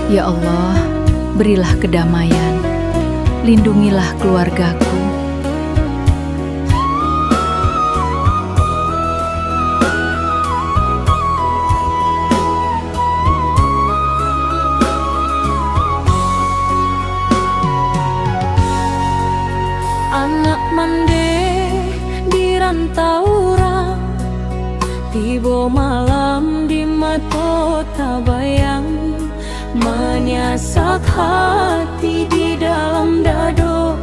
Ya Allah, berilah kedamaian, lindungilah keluargaku. Anak mande di rantau orang, tiba malam di mata tabayang, menyasak hati di dalam dado,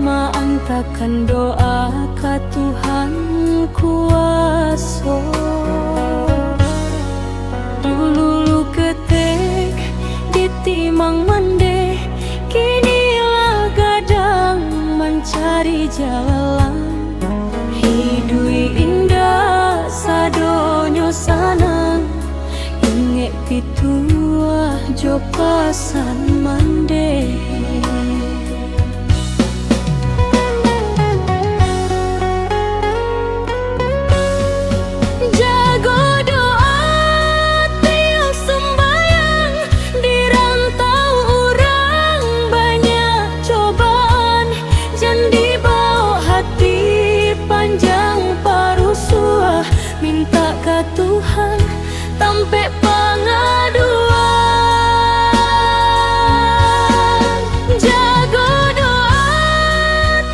maantakan doa ka Tuhan kuaso. Dulu ketek ditimang mande, kinilah gadang mencari jalan. Hidui indah sadonyo sanang, inget pituah jo pasan mande. Jago doa tiang sembayang, di rantau orang banyak cobaan, jangan dibawa hati panjang parusuah, minta ke Tuhan tampe pengaduan. Jago doa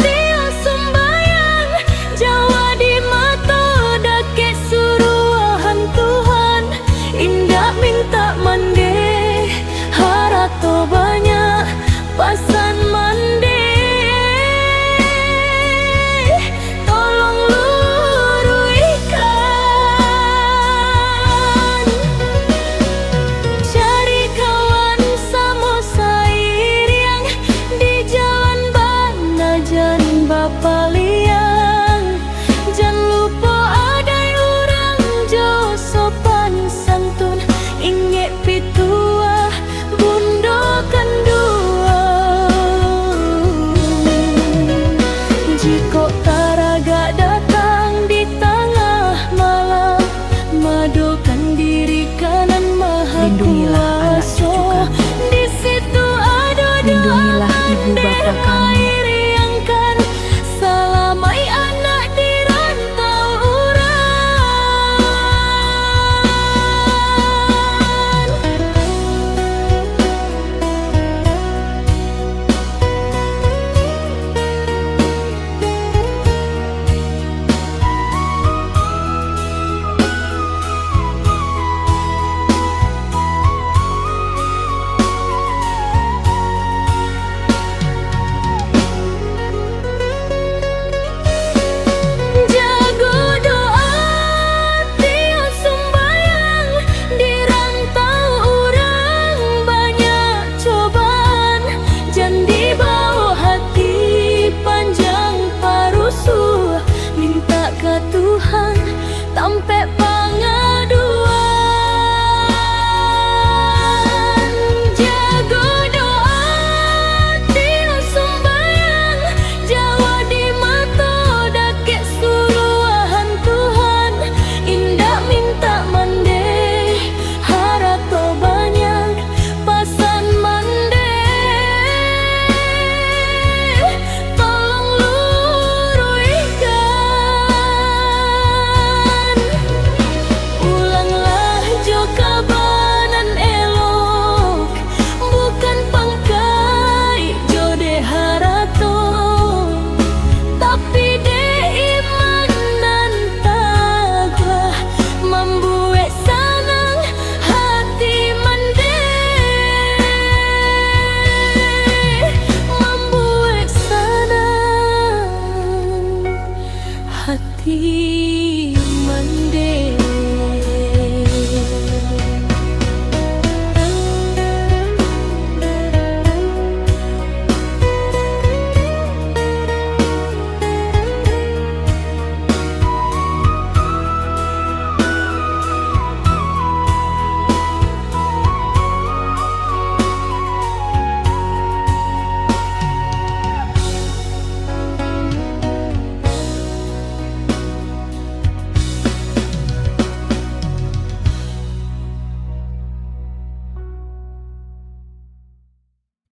tiang sembayang, jawa di mata dake suruhan Tuhan, indah minta mande harato banyak pasan mande. Tolong luruskan, cari kawan sama sairiang di jalan bana jan bapa liang. Jangan lupa ada orang jo sopan santun, inget pitu